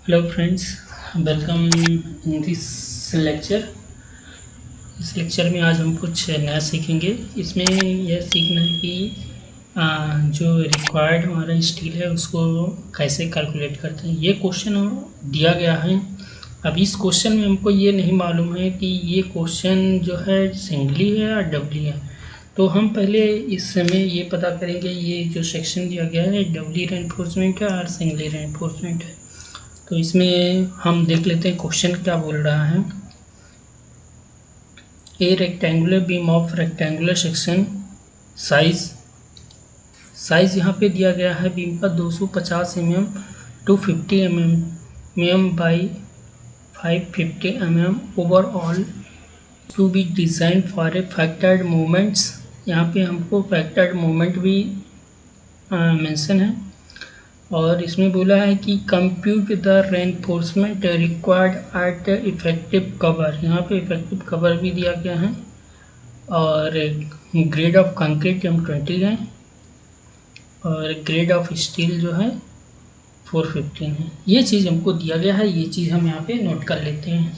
Hello friends, welcome in this lecture. इस lecture में आज हम कुछ नया सीखेंगे। इसमें यह सीखना है कि जो रिक्वायर्ड हमारा स्टील है उसको कैसे कैलकुलेट करते हैं। ये क्वेश्चन दिया गया है। अब इस क्वेश्चन में हमको ये नहीं मालूम है कि ये क्वेश्चन जो है सिंगली है या डबली है। तो हम पहले इस समय ये पता करेंगे ये जो सेक्शन दिया गया है डबली रेनफोर्समेंट है और सिंगली रेनफोर्समेंट है। तो इसमें हम देख लेते हैं क्वेश्चन क्या बोल रहा है। A rectangular beam of rectangular section size यहाँ पे दिया गया है बीम का 250 mm to 50 mm by 550 mm overall to be design for a factored moments. यहाँ पे हमको फैक्टर्ड मोमेंट भी मेंशन है। और इसमें बोला है कि compute the reinforcement required at effective cover. यहाँ पे इफेक्टिव कवर भी दिया गया है और ग्रेड ऑफ कंक्रीट हम 20 है और ग्रेड ऑफ स्टील जो है 415 है। ये चीज़ हमको दिया गया है, ये चीज़ हम यहाँ पे नोट कर लेते हैं।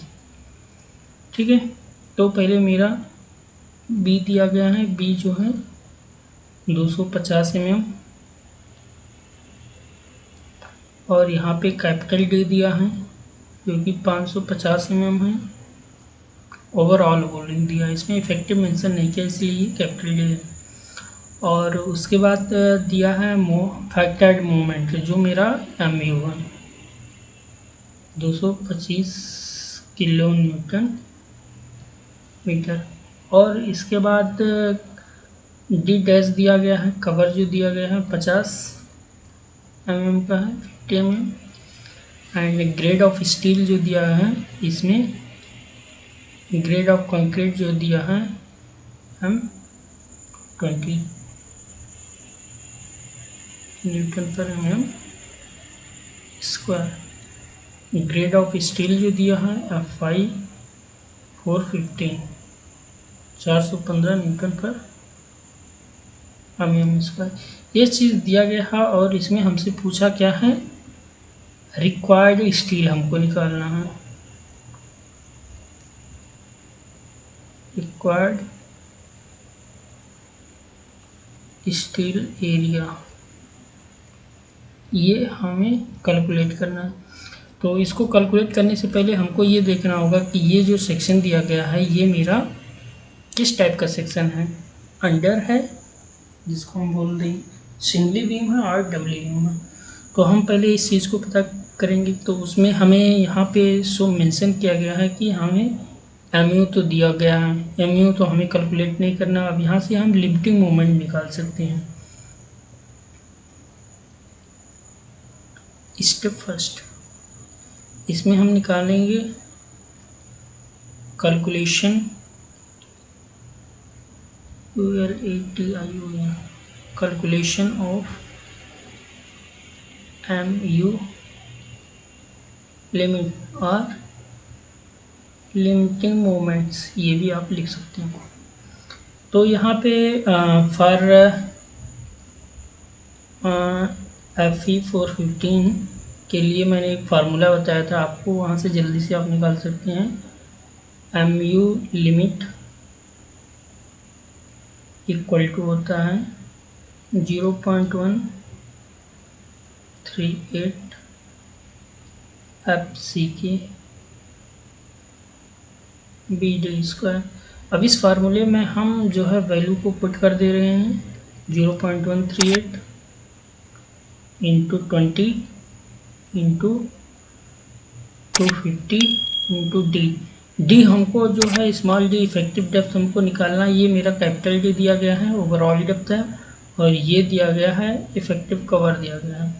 ठीक है, तो पहले मेरा बी दिया गया है, बी जो है 250 mm और यहाँ पे कैपिटल डी दिया है जो कि 550 mm है। ओवरऑल वॉल्यूम दिया है, इसमें इफेक्टिव मेंशन नहीं किया इसलिए कैपिटल डी है। और उसके बाद दिया है फैक्टर्ड मोमेंट जो मेरा एम यू है 225 किलो न्यूटन मीटर। और इसके बाद डी डैश दिया गया है, कवर जो दिया गया है 50 mm का है, 50 mm। And grade of steel जो दिया है इसमें ग्रेड ऑफ कंक्रीट जो दिया है हम 20 न्यूटन पर mm square. Grade of steel जो दिया है FI 415 415 न्यूटन पर mm स्क्वायर। ये चीज़ दिया गया है और इसमें हमसे पूछा क्या है, रिक्वायर्ड स्टील हमको निकालना है। रिक्वायर्ड स्टील एरिया ये हमें कैलकुलेट करना है। तो इसको कैलकुलेट करने से पहले हमको ये देखना होगा कि ये जो सेक्शन दिया गया है ये मेरा किस टाइप का सेक्शन है। अंडर है जिसको हम बोल दें सिंगली बीम है और डबली बीम है। तो हम पहले इस चीज़ को पता करेंगे। तो उसमें हमें यहाँ पे सो मेंशन किया गया है कि हमें MU तो दिया गया है, MU तो हमें कैलकुलेट नहीं करना। अब यहाँ से हम लिमिटिंग मोमेंट निकाल सकते हैं। स्टेप फर्स्ट, इसमें हम निकालेंगे calculation calculation of MU limit और लिमिटिंग मोमेंट्स, ये भी आप लिख सकते हैं। तो यहाँ पे फॉर FE 415 के लिए मैंने एक फार्मूला बताया था आपको, वहाँ से जल्दी से आप निकाल सकते हैं। MU लिमिट इक्वल टू होता है 0.138 FCK BD स्क्वायर। अब इस फार्मूले में हम जो है वैल्यू को पुट कर दे रहे हैं 0.138 इंटू 20 इंटू 250 इंटू डी हमको जो है स्मॉल डी इफेक्टिव डेप्थ हमको निकालना है। ये मेरा कैपिटल डी दिया गया है, ओवरऑल डेप्थ है, और ये दिया गया है इफेक्टिव कवर दिया गया है।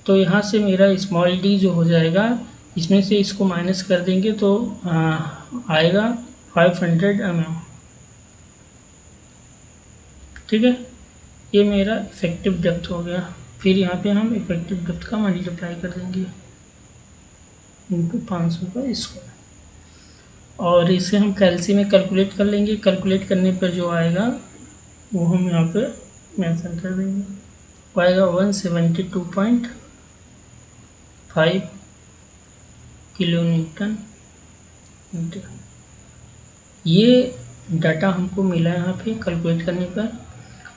तो यहाँ से मेरा स्मॉल डी जो हो जाएगा, इसमें से इसको माइनस कर देंगे तो आएगा 500 mm। ठीक है, ये मेरा इफेक्टिव डेप्थ हो गया। फिर यहाँ पे हम इफेक्टिव डेप्थ का मल्टीप्लाई कर देंगे इंटू 500 का स्क्वायर, और इसे हम कैलसी में कैलकुलेट कर लेंगे। कैलकुलेट करने पर जो आएगा वो हम यहाँ पे मेंशन कर देंगे, वो आएगा 172.5 किलो न्यूटन मीटर। ये डाटा हमको मिला यहाँ पे कैलकुलेट करने पर।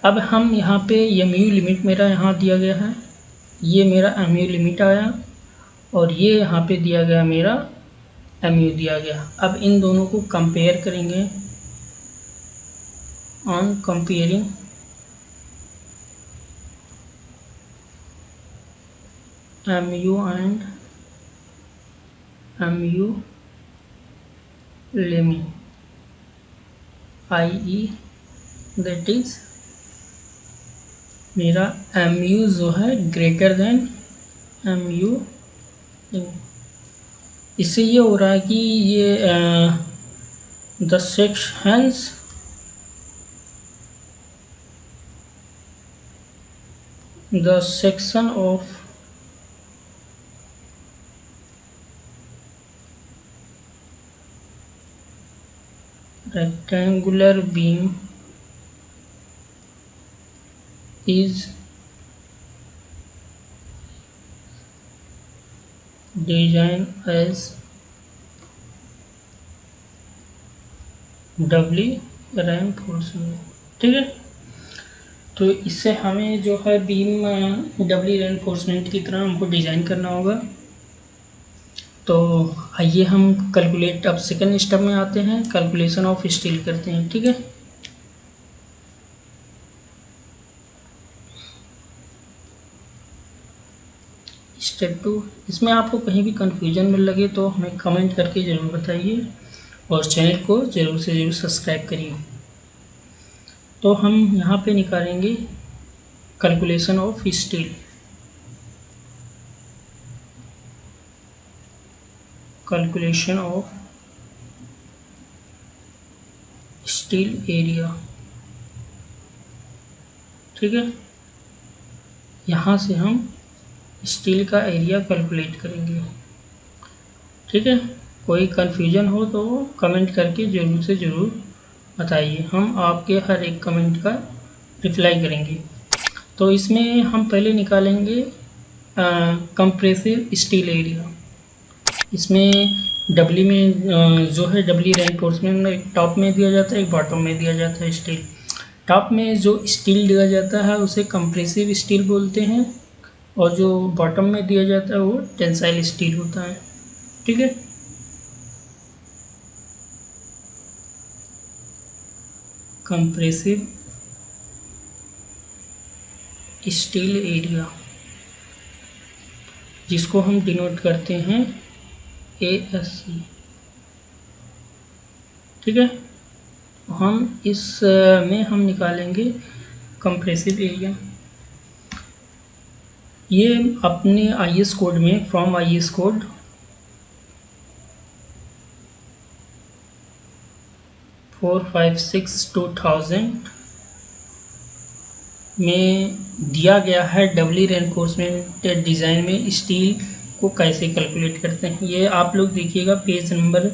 अब हम यहाँ पे MU लिमिट मेरा यहाँ दिया गया है, ये मेरा MU लिमिट आया और ये यहाँ पे दिया गया मेरा MU दिया गया। अब इन दोनों को कंपेयर करेंगे। On comparing MU and MU limit IE, that is मेरा MU जो है ग्रेटर देन MU। इससे ये हो रहा है कि ये the section of rectangular beam is designed as doubly reinforcement। ठीक है, तो इससे हमें जो है बीम डबली रेनफोर्समेंट की तरह हमको डिज़ाइन करना होगा। तो आइए हम कैलकुलेट, अब सेकंड स्टेप में आते हैं, कैलकुलेशन ऑफ स्टील करते हैं। ठीक है, स्टेप 2। इसमें आपको कहीं भी कंफ्यूजन में लगे तो हमें कमेंट करके ज़रूर बताइए और चैनल को ज़रूर से ज़रूर सब्सक्राइब करिए। तो हम यहाँ पे निकालेंगे calculation of steel. Calculation of steel area. ठीक है, यहाँ से हम स्टील का एरिया कैलकुलेट करेंगे। ठीक है, कोई कन्फ्यूजन हो तो कमेंट करके ज़रूर से ज़रूर बताइए, हम आपके हर एक कमेंट का रिप्लाई करेंगे। तो इसमें हम पहले निकालेंगे कंप्रेसिव स्टील एरिया। इसमें डबली में जो है डबली रेनफोर्समेंट एक टॉप में दिया जाता है, एक बॉटम में दिया जाता है स्टील। टॉप में जो स्टील दिया जाता है उसे कंप्रेसिव स्टील बोलते हैं और जो बॉटम में दिया जाता है वो टेंसाइल स्टील होता है। ठीक है, कंप्रेसिव स्टील एरिया जिसको हम डिनोट करते हैं ASC। ठीक है, हम इस में हम निकालेंगे कंप्रेसिव एरिया। ये अपने IS कोड में, फ्रॉम IS कोड 456/2000 में दिया गया है डबली रेनफोर्समेंट डिज़ाइन में स्टील को कैसे कैलकुलेट करते हैं। ये आप लोग देखिएगा पेज नंबर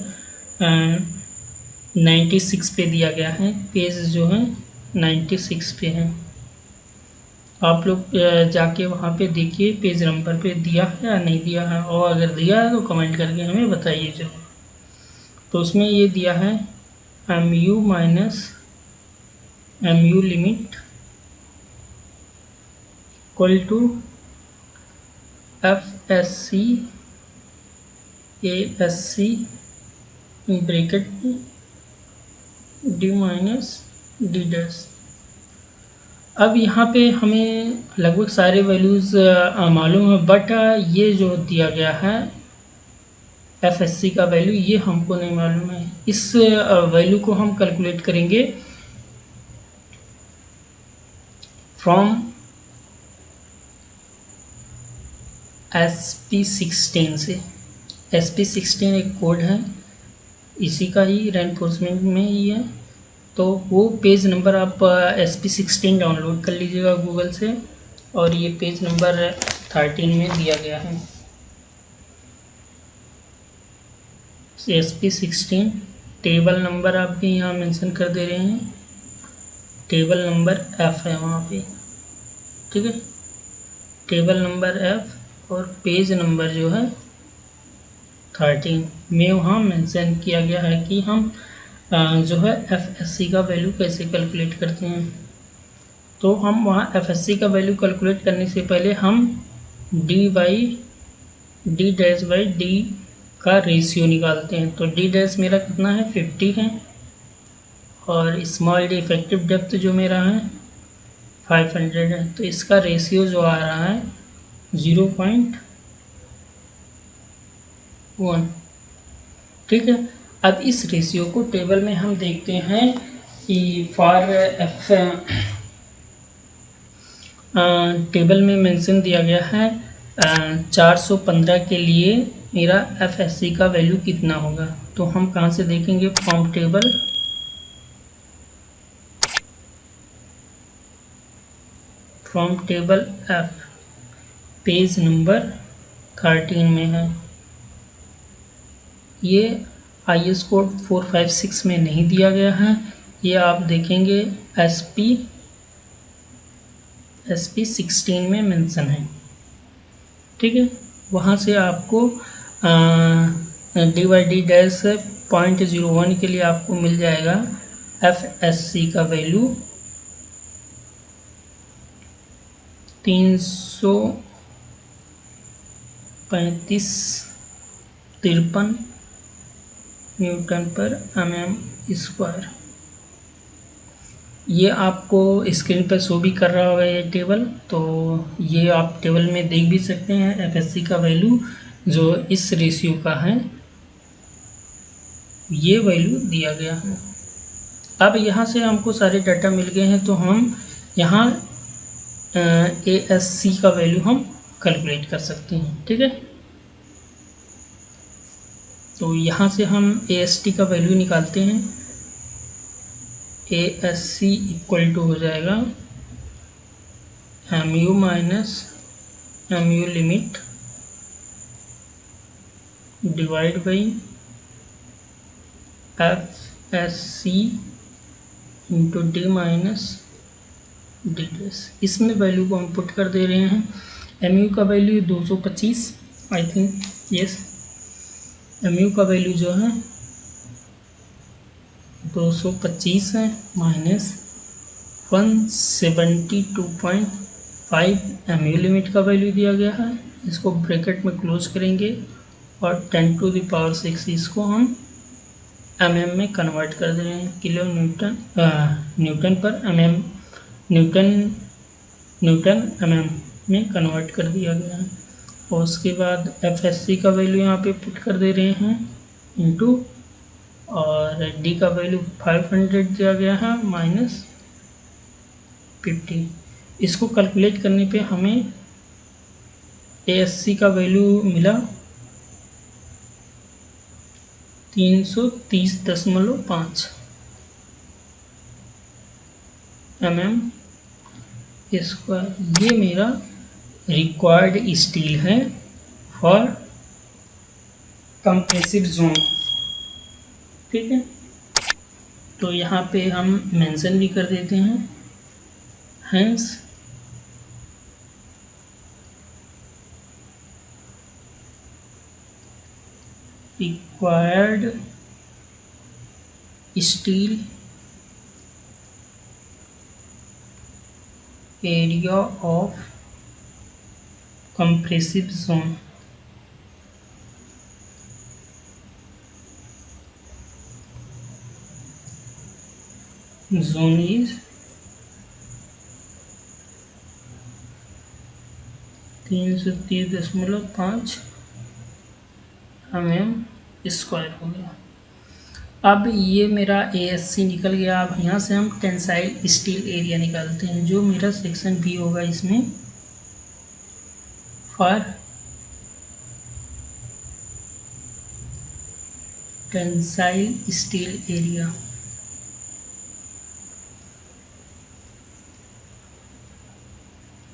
96 पे दिया गया है, पेज जो है 96 पे है। आप लोग जाके वहाँ पे देखिए पेज नंबर पे दिया है या नहीं दिया है, और अगर दिया है तो कमेंट करके हमें बताइए जरूर। तो उसमें ये दिया है MU minus MU limit equal to FSC ASC bracket D minus D dash. अब यहाँ पे हमें लगभग सारे वैल्यूज़ मालूम है, बट ये जो दिया गया है FSC का वैल्यू ये हमको नहीं मालूम है। इस वैल्यू को हम कैलकुलेट करेंगे फ्रॉम SP16 से। SP16 एक कोड है, इसी का ही रेनफोर्समेंट में ही है। तो वो पेज नंबर आप SP16 डाउनलोड कर लीजिएगा गूगल से, और ये पेज नंबर 13 में दिया गया है। SP16 टेबल नंबर आपके यहाँ मेंशन कर दे रहे हैं, टेबल नंबर F है वहाँ पे। ठीक है, टेबल नंबर F और पेज नंबर जो है 13 में वहाँ मेंशन किया गया है कि हम जो है एफएससी का वैल्यू कैसे कैलकुलेट करते हैं। तो हम वहाँ एफएससी का वैल्यू कैलकुलेट करने से पहले हम डी डैश बाई डी का रेशियो निकालते हैं। तो डी डैश मेरा कितना है 50 है, और स्मॉल डी इफेक्टिव डेप्थ जो मेरा है 500 है। तो इसका रेशियो जो आ रहा है 0.1। ठीक है, अब इस रेशियो को टेबल में हम देखते हैं कि फॉर एफ टेबल में मेंशन दिया गया है 415 के लिए मेरा एफएससी का वैल्यू कितना होगा। तो हम कहाँ से देखेंगे, from table F, page number 13 में है। ये IS कोड 456 में नहीं दिया गया है, ये आप देखेंगे SP 16 में मेंशन है। ठीक है, वहाँ से आपको डी डैश 0.01 के लिए आपको मिल जाएगा एफएससी का वैल्यू 335-53 न्यूटन पर mm²। ये आपको स्क्रीन पर शो भी कर रहा होगा ये टेबल, तो ये आप टेबल में देख भी सकते हैं एफएससी का वैल्यू जो इस रेशियो का है, ये वैल्यू दिया गया है। अब यहाँ से हमको सारे डाटा मिल गए हैं, तो हम यहाँ ASC का वैल्यू हम कैलकुलेट कर सकते हैं। ठीक है, तो यहाँ से हम AST का वैल्यू निकालते हैं। ASC इक्वल टू हो जाएगा MU minus MU limit divide by FSC into D minus D dash. इसमें वैल्यू को हम पुट कर दे रहे हैं। MU का value 225 I think, yes, MU का वैल्यू जो है 225 है, माइनस 172.5 MU लिमिट का वैल्यू दिया गया है। इसको ब्रैकेट में क्लोज करेंगे और 10⁶ इसको हम mm में कन्वर्ट कर दे रहे हैं। किलो न्यूटन पर mm, न्यूटन mm में कन्वर्ट कर दिया गया है। और उसके बाद एफएससी का वैल्यू यहाँ पे पुट कर दे रहे हैं इंटू, और डी का वैल्यू 500 दिया गया है माइनस 50। इसको कैलकुलेट करने पे हमें ASC का वैल्यू मिला 330.5 mm²। ये मेरा रिक्वायर्ड स्टील है फॉर कंप्रेसिव जोन। ठीक है, तो यहाँ पे हम मेंशन भी कर देते हैं, hence required steel area of compressive zone. Zone is 330.5 mm² हो गया। अब ये मेरा ASC निकल गया। अब यहाँ से हम टेंसाइल स्टील एरिया निकालते हैं, जो मेरा सेक्शन B होगा इसमें फॉर टेंसाइल स्टील एरिया।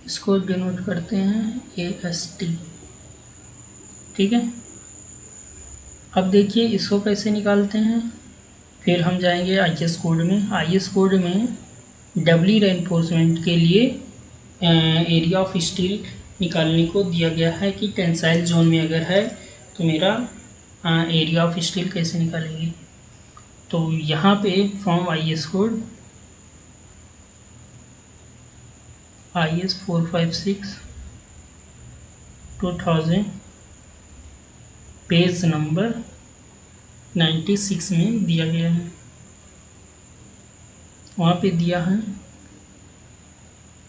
इसको डिनोट करते हैं AST। ठीक है, अब देखिए इसको कैसे निकालते हैं। फिर हम जाएंगे IS कोड में। IS कोड में डबली रेनफोर्समेंट के लिए एरिया ऑफ स्टील निकालने को दिया गया है कि टेंसाइल जोन में अगर है तो मेरा एरिया ऑफ स्टील कैसे निकालेंगे। तो यहाँ पे from IS code IS 456/2000 page number 96 में दिया गया है। वहाँ पे दिया है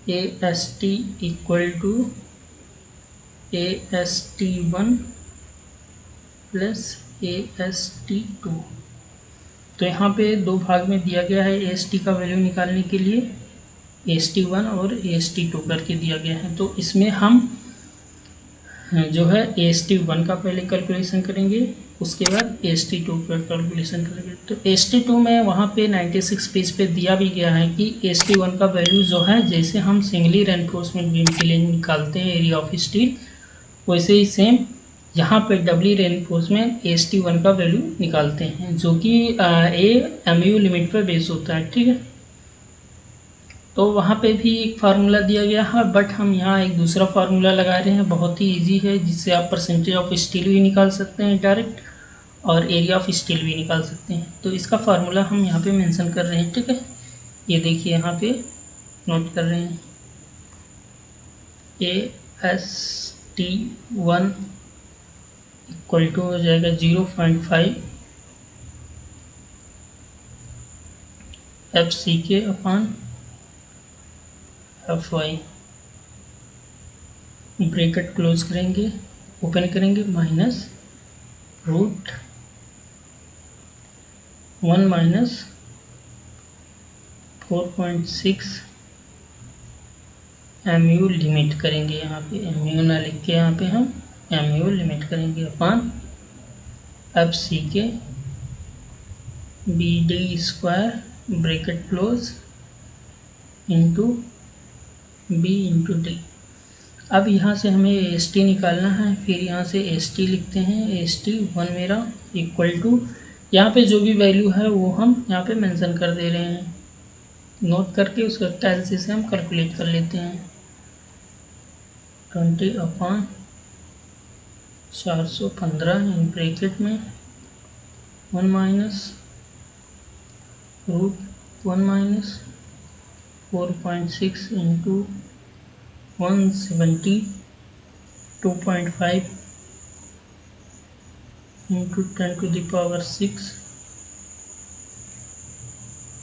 AST equal to AST1 plus AST2। तो यहाँ पे दो भाग में दिया गया है AST का वैल्यू निकालने के लिए, AST1 और AST2 करके दिया गया है। तो इसमें हम जो है AST1 का पहले कैलकुलेशन करेंगे, उसके बाद AST2 का कैलकुलेशन करेंगे। तो AST2 में वहाँ पे 96 पेज पे दिया भी गया है कि AST1 का वैल्यू जो है, जैसे हम सिंगली रेनफोर्समेंट बीम के लिए निकालते हैं एरिया ऑफ स्टील, वैसे ही सेम यहाँ पे डबली रेनफोर्समेंट AST1 का वैल्यू निकालते हैं, जो कि MU लिमिट पर बेस होता है। ठीक है, तो वहाँ पे भी एक फार्मूला दिया गया है, बट हम यहाँ एक दूसरा फार्मूला लगा रहे हैं, बहुत ही इजी है, जिससे आप परसेंटेज ऑफ स्टील भी निकाल सकते हैं डायरेक्ट, और एरिया ऑफ स्टील भी निकाल सकते हैं। तो इसका फार्मूला हम यहाँ पे मेंशन कर रहे हैं। ठीक है, ये देखिए यहाँ पे नोट कर रहे हैं, AST1 इक्वल टू हो जाएगा 0.5 FCK upon FY, bracket close करेंगे, ओपन करेंगे, minus root 1 minus 4.6 MU limit करेंगे। यहाँ पे MU ना लिख के यहाँ पे हम MU लिमिट करेंगे upon FCK BD square bracket close into B into D। अब यहाँ से हमें AST निकालना है, फिर यहाँ से AST लिखते हैं, AST1 मेरा इक्वल टू, यहाँ पे जो भी वैल्यू है वो हम यहाँ पे मेंशन कर दे रहे हैं, नोट करके उसका कैलसी से हम कैलकुलेट कर लेते हैं। 20/415 इन ब्रैकेट में 1 minus root 1 minus 4.6 into 172.5 into 10⁶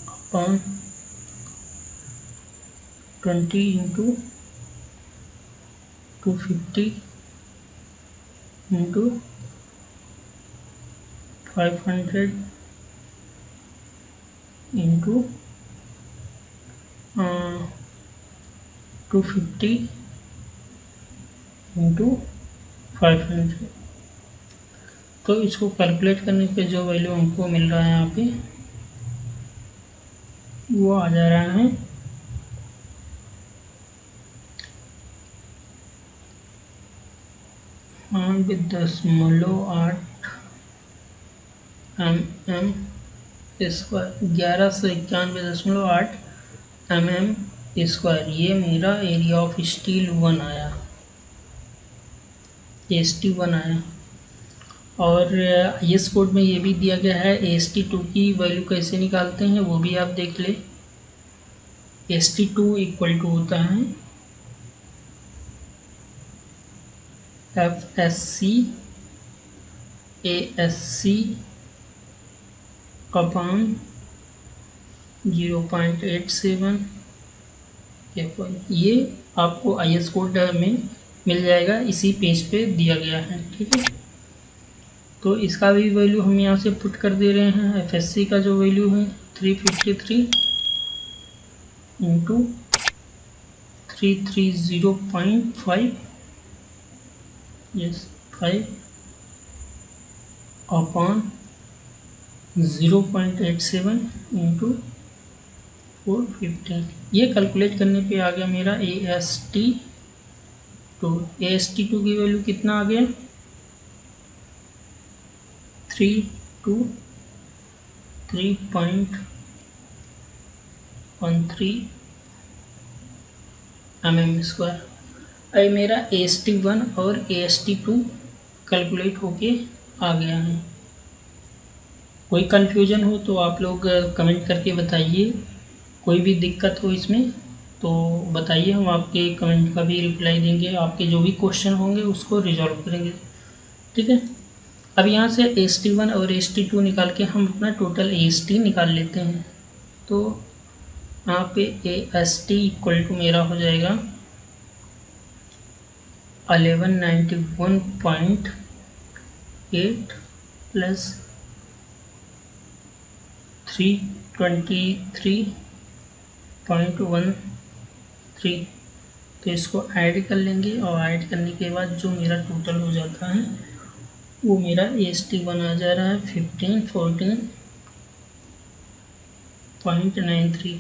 upon 20 into 250 into 500 into 250 into 500। तो इसको कैलकुलेट करने पे जो वैल्यू हमको मिल रहा है यहाँ पे, वो आ जा रहा है 8.8 mm स्क्वायर, 1191.8 mm स्क्वायर। ये मेरा एरिया ऑफ स्टील 1 आया, AST1 आया। और IS कोड में ये भी दिया गया है AST2 की वैल्यू कैसे निकालते हैं, वो भी आप देख ले। AST2 इक्वल टू होता है FSC ASC अपॉन 0.87 FY। ये आपको IS कोड में मिल जाएगा, इसी पेज पे दिया गया है। ठीक है, तो इसका भी वैल्यू हम यहाँ से पुट कर दे रहे हैं। FSC का जो वैल्यू है 353 इंटू 330.5 यस 5 अपॉन 0.87 इंटू 450। ये कैलकुलेट करने पे आ गया मेरा AST2। AST2 की वैल्यू कितना आ गया, 313 mm स्क्वायर। अब मेरा AST1 और AST2 कैलकुलेट होके आ गया है। कोई कन्फ्यूजन हो तो आप लोग कमेंट करके बताइए, कोई भी दिक्कत हो इसमें तो बताइए, हम आपके कमेंट का भी रिप्लाई देंगे, आपके जो भी क्वेश्चन होंगे उसको रिजॉल्व करेंगे। ठीक है, अब यहाँ से ST1 और ST2 निकाल के हम अपना टोटल AST निकाल लेते हैं। तो यहाँ पे AST इक्वल टू मेरा हो जाएगा 1191.8 प्लस 323.13। तो इसको ऐड कर लेंगे और ऐड करने के बाद जो मेरा टोटल हो जाता है वो मेरा AST1 आ जा रहा है 1514.93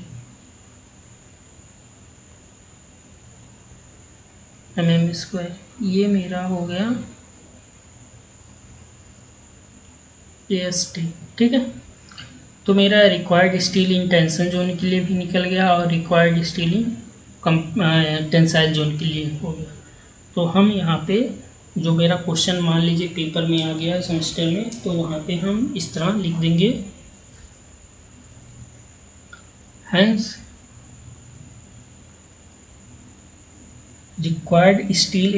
mm²। ये मेरा हो गया AST। ठीक है, तो मेरा required steel in tension zone के लिए भी निकल गया और रिक्वायर्ड स्टील इन टेंसाइल जोन के लिए हो गया। तो हम यहाँ पे जो मेरा क्वेश्चन मान लीजिए पेपर में आ गया सेमेस्टर में, तो वहाँ पे हम इस तरह लिख देंगे, hence required steel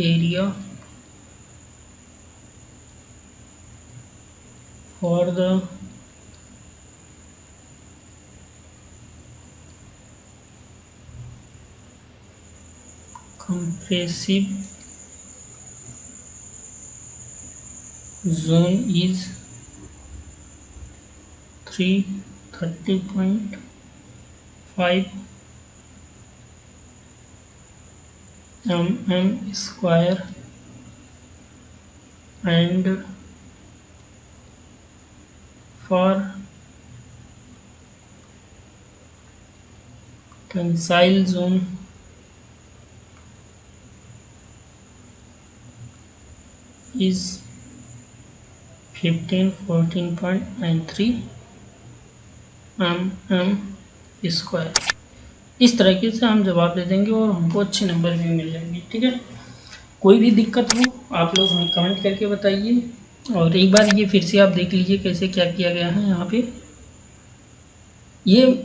area for the compressive zone is 330.5 mm² and for tensile zone is 1514.93 mm²। इस तरीके से हम जवाब दे देंगे और हमको अच्छे नंबर भी मिल जाएंगे। ठीक है, कोई भी दिक्कत हो आप लोग हमें कमेंट करके बताइए, और एक बार ये फिर से आप देख लीजिए कैसे क्या किया गया है। यहाँ पे ये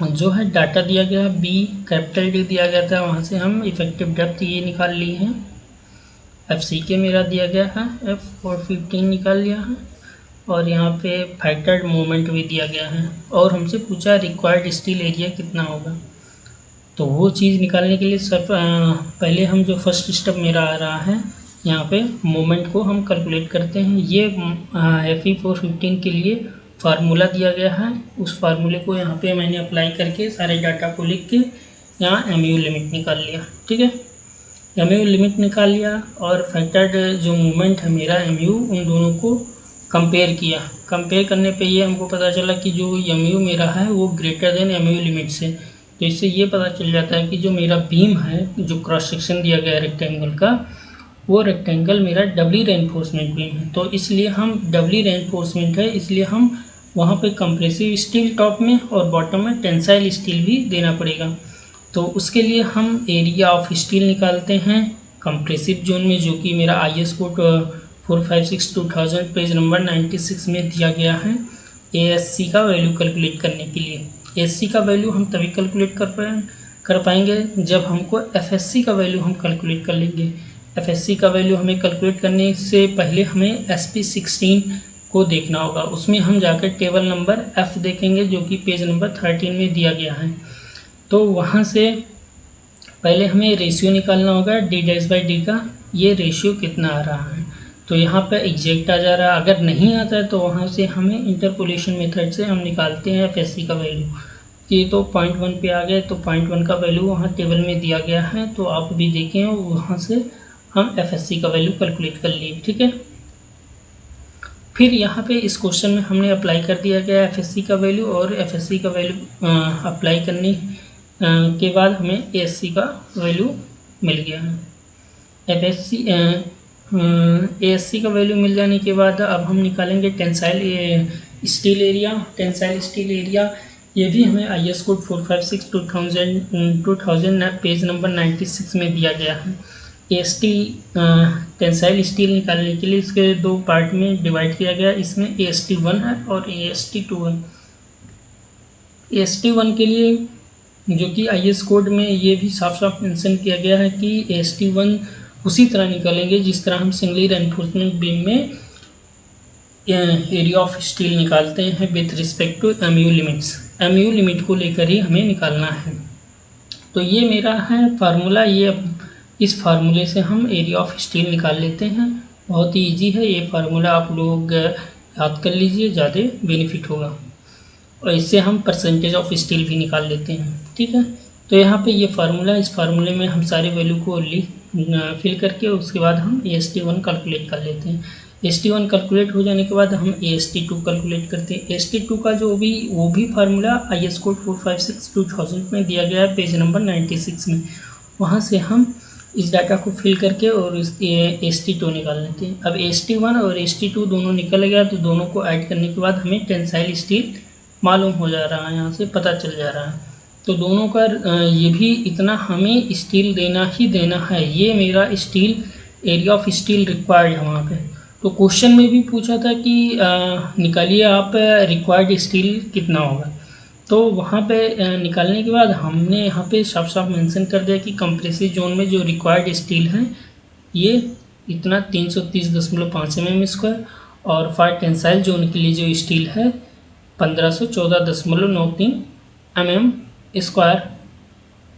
जो है डाटा दिया गया है, B कैपिटल D दिया गया था, वहाँ से हम इफेक्टिव डेप्थ ये निकाल ली है। FCK मेरा दिया गया है F और 15 निकाल लिया है, और यहाँ पे फैक्टर्ड मोमेंट भी दिया गया है, और हमसे पूछा रिक्वायर्ड स्टील एरिया कितना होगा। तो वो चीज़ निकालने के लिए सर पहले हम जो फर्स्ट स्टेप मेरा आ रहा है, यहाँ पे मोमेंट को हम कैलकुलेट करते हैं। ये Fe415 के लिए फार्मूला दिया गया है, उस फार्मूले को यहाँ पे मैंने अप्लाई करके सारे डाटा को लिख के यहाँ MU लिमिट निकाल लिया। ठीक है, MU लिमिट निकाल लिया और फैक्टर्ड जो मोमेंट है मेरा MU, उन दोनों को कंपेयर किया। कंपेयर करने पे ये हमको पता चला कि जो MU मेरा है वो ग्रेटर देन MU लिमिट से। तो इससे ये पता चल जाता है कि जो मेरा बीम है, जो क्रॉस सेक्शन दिया गया है रेक्टेंगल का, वो रेक्टेंगल मेरा डबली रेनफोर्समेंट बीम है। तो इसलिए हम डबली रेनफोर्समेंट है, इसलिए हम वहाँ पे कंप्रेसिव स्टील टॉप में और बॉटम में टेंसाइल स्टील भी देना पड़ेगा। तो उसके लिए हम एरिया ऑफ स्टील निकालते हैं कंप्रेसिव जोन में, जो कि मेरा IS कोड 456/2000 पेज नंबर 96 में दिया गया है। ASC का वैल्यू कैलकुलेट करने के लिए, ASC का वैल्यू हम तभी कैलकुलेट कर पाएंगे जब हमको FSC का वैल्यू हम कैलकुलेट कर लेंगे। FSC का वैल्यू हमें कैलकुलेट करने से पहले हमें SP16 को देखना होगा। उसमें हम जाकर टेबल नंबर F देखेंगे, जो कि पेज नंबर 13 में दिया गया है। तो वहाँ से पहले हमें रेशियो निकालना होगा D'/D का, ये रेशियो कितना आ रहा है। तो यहाँ पे एग्जैक्ट आ जा रहा है, अगर नहीं आता है तो वहाँ से हमें इंटरपोलेशन मेथड से हम निकालते हैं FSC का वैल्यू। ये तो 0.1 पे आ गए, तो 0.1 का वैल्यू वहाँ टेबल में दिया गया है, तो आप भी देखें, वहाँ से हम FSC का वैल्यू कैलकुलेट कर लिए। ठीक है, फिर यहाँ पे इस क्वेश्चन में हमने अप्लाई कर दिया गया FSC का वैल्यू, और FSC का वैल्यू अप्लाई करने के बाद हमें ASC का वैल्यू मिल गया है। ASC का वैल्यू मिल जाने के बाद अब हम निकालेंगे tensile steel area. Tensile steel area ये भी हमें IS कोड 456 2000 पेज नंबर 96 में दिया गया है। AST टेंसाइल स्टील निकालने के लिए इसके दो पार्ट में डिवाइड किया गया। इसमें AST1 है और AST2 है। AST1 के लिए जो कि IS कोड में ये भी साफ साफ मेंशन किया गया है कि AST1 उसी तरह निकालेंगे जिस तरह हम सिंगली रेनफोर्समेंट बीम में एरिया ऑफ स्टील निकालते हैं with respect to MU limits. MU limit को लेकर ही हमें निकालना है। तो ये मेरा है फार्मूला, ये इस फार्मूले से हम एरिया ऑफ स्टील निकाल लेते हैं। बहुत ही ईजी है ये फार्मूला, आप लोग याद कर लीजिए, ज़्यादा बेनिफिट होगा। और इससे हम परसेंटेज ऑफ स्टील भी निकाल लेते हैं। ठीक है, तो यहाँ पे ये फार्मूला, इस फार्मूले में हम सारे वैल्यू को फिल करके उसके बाद हम AST1 कैलकुलेट कर लेते हैं। AST1 कैलकुलेट हो जाने के बाद हम AST2 कैलकुलेट करते हैं। AST2 का वो भी फार्मूला IS कोड 456 2000 में दिया गया है पेज नंबर 96 में। वहाँ से हम इस डाटा को फिल करके और AST2 निकाल लेते हैं। अब AST1 और AST2 दोनों निकल गया, तो दोनों को ऐड करने के बाद हमें टेंसाइल स्टील मालूम हो जा रहा है, यहाँ से पता चल जा रहा है। तो दोनों का ये भी इतना हमें स्टील देना ही देना है। ये मेरा steel area of steel required है वहाँ पे। तो क्वेश्चन में भी पूछा था कि निकालिए आप रिक्वायर्ड स्टील कितना होगा। तो वहाँ पे निकालने के बाद हमने यहाँ पे साफ साफ मेंशन कर दिया कि कंप्रेसिव जोन में जो रिक्वायर्ड स्टील है ये इतना 330.5 mm², और फॉर टेंसाइल जोन के लिए जो स्टील है 1514.93 mm²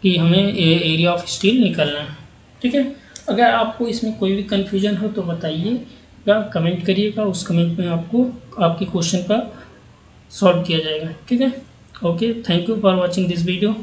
की हमें एरिया ऑफ स्टील निकालना है। ठीक है, अगर आपको इसमें कोई भी कन्फ्यूजन हो तो बताइएगा, कमेंट करिएगा। उस कमेंट में आपको आपके क्वेश्चन का सॉल्व किया जाएगा। ठीक है, okay, thank you for watching this video.